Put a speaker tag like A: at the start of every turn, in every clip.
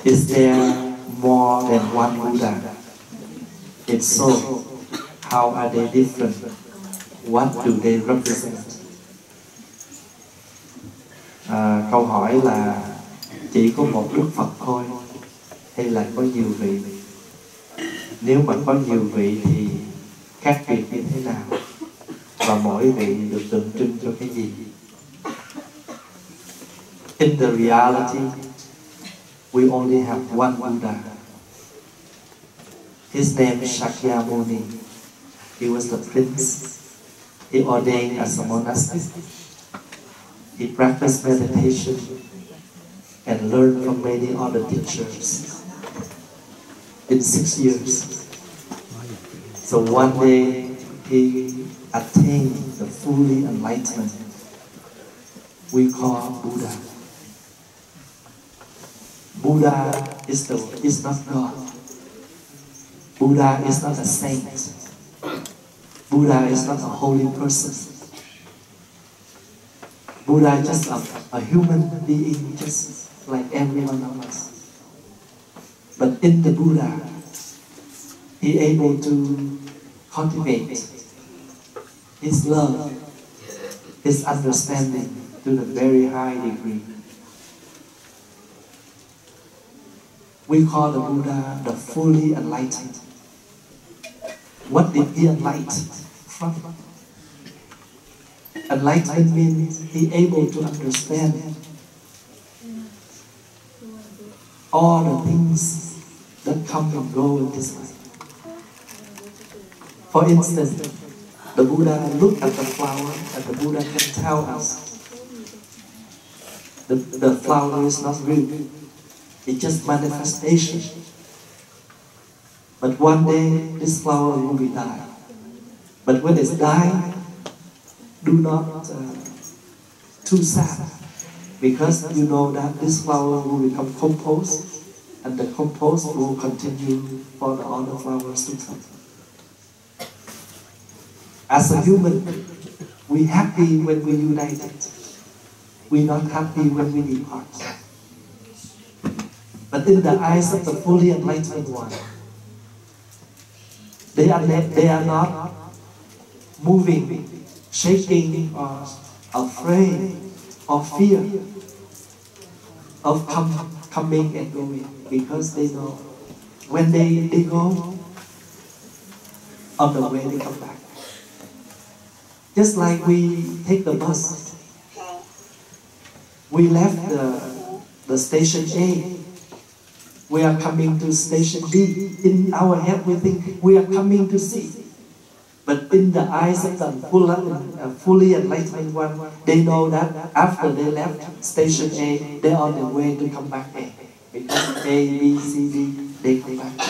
A: Is there more than one Buddha? If so, how are they different? What do they represent? Câu hỏi là chỉ có một Đức Phật thôi hay là có nhiều vị? Nếu mà có nhiều vị thì khác biệt như thế nào? Và mỗi vị được tượng trưng cho cái gì? In the reality, we only have one Buddha. His name is Shakyamuni. He was the prince. He ordained as a monastic. He practiced meditation and learned from many other teachers in 6 years. So one day he attained the fully enlightenment we call Buddha. Buddha is not God. Buddha is not a saint. Buddha is not a holy person. Buddha is just a human being, just like every one of us. But in the Buddha, he able to cultivate his love, his understanding to the very high degree. We call the Buddha the fully enlightened. What did he enlighten from? Enlightenment means he able to understand all the things that come and go in this life. For instance, the Buddha looked at the flower and the Buddha can tell us the flower is not real. It's just manifestation. But one day this flower will be die. But when it's dying, do not too sad, because you know that this flower will become compost, and the compost will continue for the other flowers to come. As a human, we happy when we united. We're not happy when we depart. But in the eyes of the fully enlightened one, they are not moving, shaking, or afraid, or fear of coming and going, because they know when they go, on the way they come back. Just like we take the bus, we left the station A, we are coming to station B. In our head we think we are coming to C. But in the eyes of the fully enlightened one, they know that after they left station A, they are on their way to come back A. Because A, B, C, D, they come back.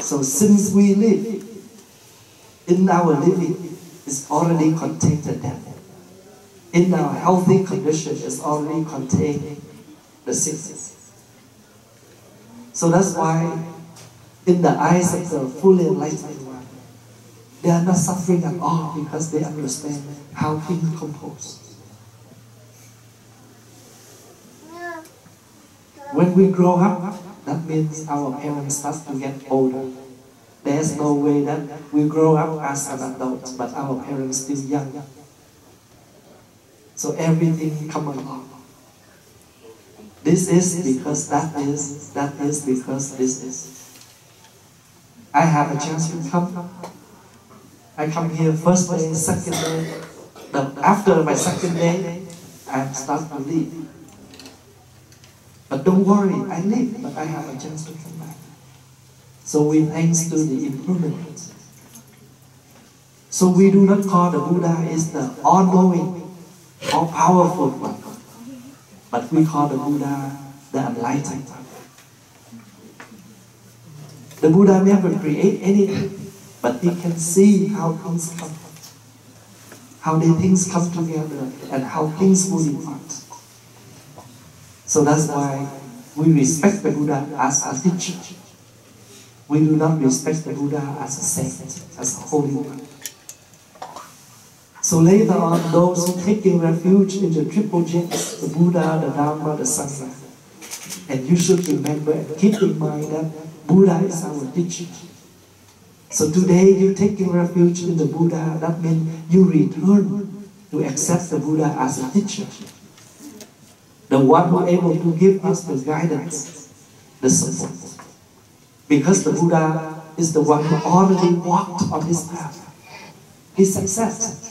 A: So since we live, in our living is already contained the death. In our healthy condition is already contained the sickness. So that's why in the eyes of the fully enlightened one, they are not suffering at all, because they understand how things compose. When we grow up, that means our parents start to get older. There's no way that we grow up as an adult, but our parents still young. So everything come along. This is because that is because this is. I have a chance to come. I come here first day, second day. After my second day, I start to leave. But don't worry, I leave, but I have a chance to come back. So we thanks to the impermanence. So we do not call the Buddha is the all-knowing, all-powerful one. But we call the Buddha the enlightened. The Buddha never create anything, but he can see how things come, how the things come together, and how things will depart. So that's why we respect the Buddha as a teacher. We do not respect the Buddha as a saint, as a holy one. So later on, those who taking refuge in the triple J's, the Buddha, the Dharma, the Sangha, And you should remember and keep in mind that Buddha is our teacher. So today you taking refuge in the Buddha, that means you return to accept the Buddha as a teacher. The one who is able to give us the guidance, the support. Because the Buddha is the one who already walked on this path. He success.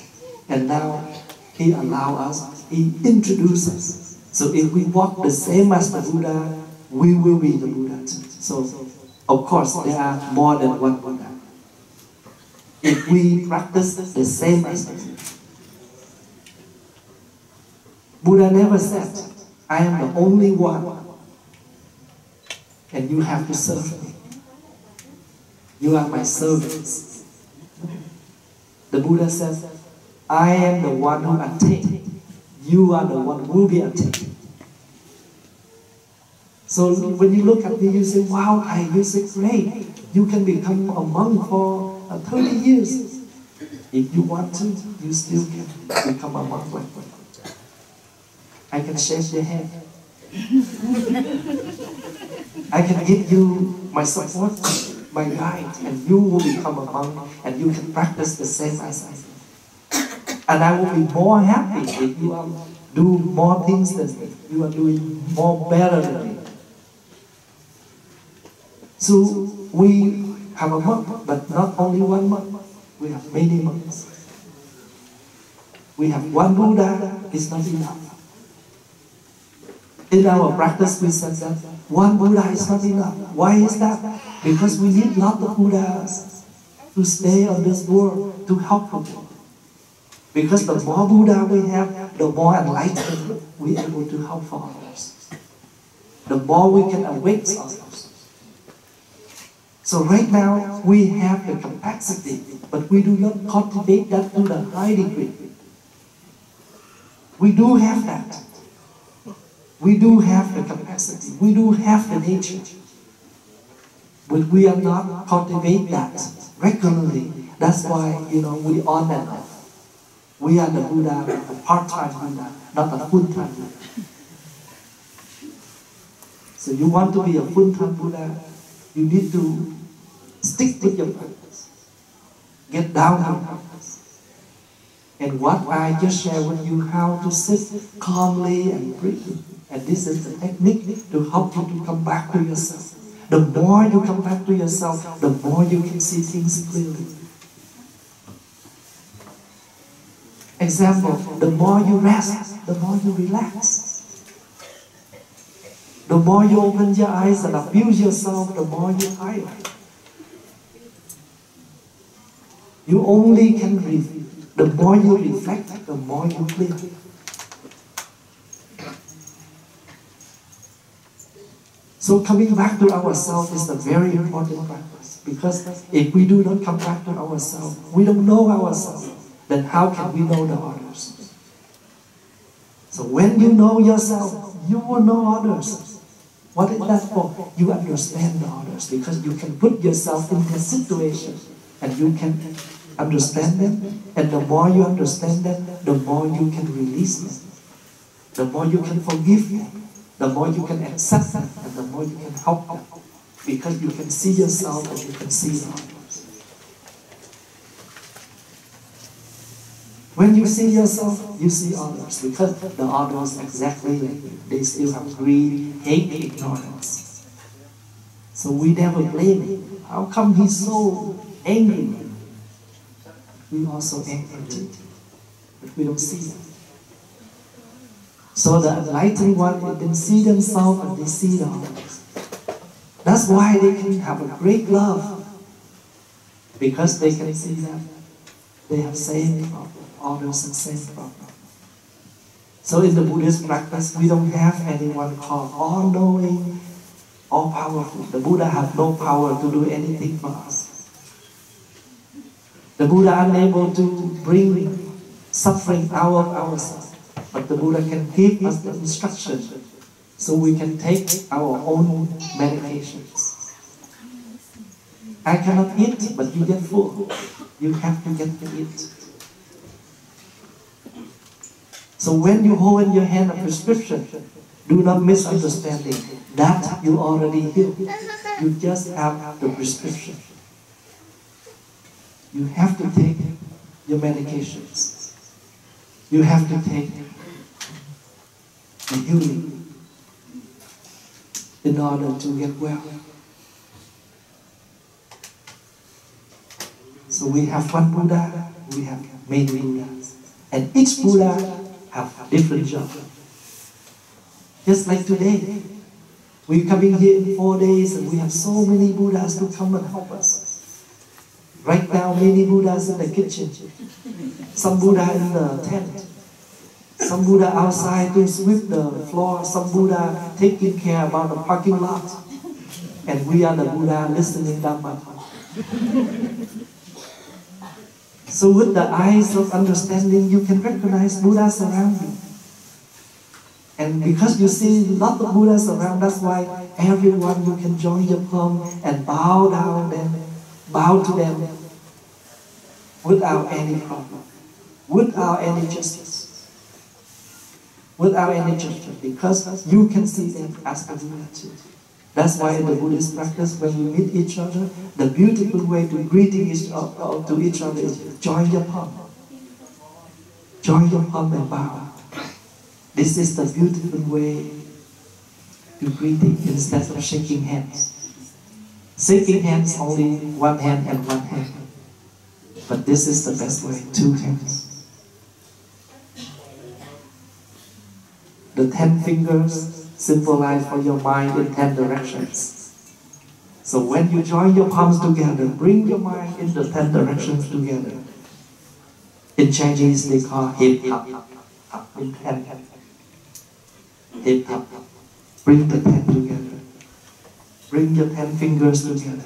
A: And now he allows us, he introduces us. So if we walk the same as the Buddha, we will be the Buddha too. So of course there are more than one Buddha. If we practice the same as the Buddha. Buddha never said, I am the only one and you have to serve me. You are my servants. The Buddha says, I am the one who attained. You are the one who will be attained. So when you look at me, you say, wow, you say, great. You can become a monk for 30 years. If you want to, you still can become a monk like me. I can shake your hand. I can give you my support, my guide, and you will become a monk and you can practice the same as I do. And I will be more happy if you do more things than me. You are doing more better than me. So we have a monk, but not only one monk. We have many monks. We have one Buddha, it's not enough. In our practice, we said that one Buddha is not enough. Why is that? Because we need lots of Buddhas to stay on this world, to help people. Because the more Buddha we have, the more enlightened we are able to help for others. The more we can awake ourselves. So right now, we have the capacity, but we do not cultivate that to the high degree. We do have that. We do have the capacity. We do have the nature. But we are not cultivate that regularly. That's why, we on and off. We are the Buddha, a part-time Buddha, not a full-time Buddha. So you want to be a full-time Buddha, you need to stick with your practice. Get down on practice. And what I just shared with you, how to sit calmly and breathe. And this is the technique to help you to come back to yourself. The more you come back to yourself, the more you can see things clearly. Example, the more you rest, the more you relax. The more you open your eyes and abuse yourself, the more you tire. You only can breathe. The more you reflect, the more you clear. So coming back to ourselves is a very important practice. Because if we do not come back to ourselves, we don't know ourselves. Then how can we know the others? So when you know yourself, you will know others. What is that for? You understand the others because you can put yourself in their situation and you can understand them. And the more you understand them, the more you can release them. The more you can forgive them. The more you can accept them and the more you can help them. Because you can see yourself and you can see the others. When you see yourself, you see others. Because the others exactly like you. They still have greed, hate, ignorance. So we never blame him. How come he's so angry? We also angry too. But we don't see them. So the enlightened one, they see themselves and they see the others. That's why they can have a great love. Because they can see that they have same problem, others have same problem. So in the Buddhist practice, we don't have anyone called all-knowing, all-powerful. The Buddha have no power to do anything for us. The Buddha unable to bring suffering out of ourselves. But the Buddha can give us the instruction so we can take our own medications. I cannot eat, but you get full. You have to get to eat. So when you hold in your hand a prescription, Do not misunderstand it. That you already heal. You just have the prescription. You have to take your medications. You have to take the healing in order to get well. So we have one Buddha, we have many Buddhas. And each Buddha have a different job. Just like today, we're coming here in 4 days and we have so many Buddhas to come and help us. Right now, many Buddhas in the kitchen. Some Buddha in the tent. Some Buddha outside to sweep the floor. Some Buddha taking care about the parking lot. And we are the Buddha listening Dharma. So with the eyes of understanding, you can recognize Buddhas around you. And because you see a lot of Buddhas around, that's why everyone you can join your palm and bow down them, bow to them without any problem, without any justice, without any judgment, because you can see them as a Buddha too. That's why in the Buddhist practice, when we meet each other, the beautiful way to greeting to each other is join your palm. Join your palm and bow. This is the beautiful way to greeting instead of shaking hands. Shaking hands, only one hand and one hand. But this is the best way, 2 hands. The 10 fingers symbolize for your mind in 10 directions. So when you join your palms together, bring your mind in the 10 directions together. In Chinese, they call Thay Thich Phap Hoa in 10. Thay Thich Phap. Bring the 10 together. Bring your 10 fingers together.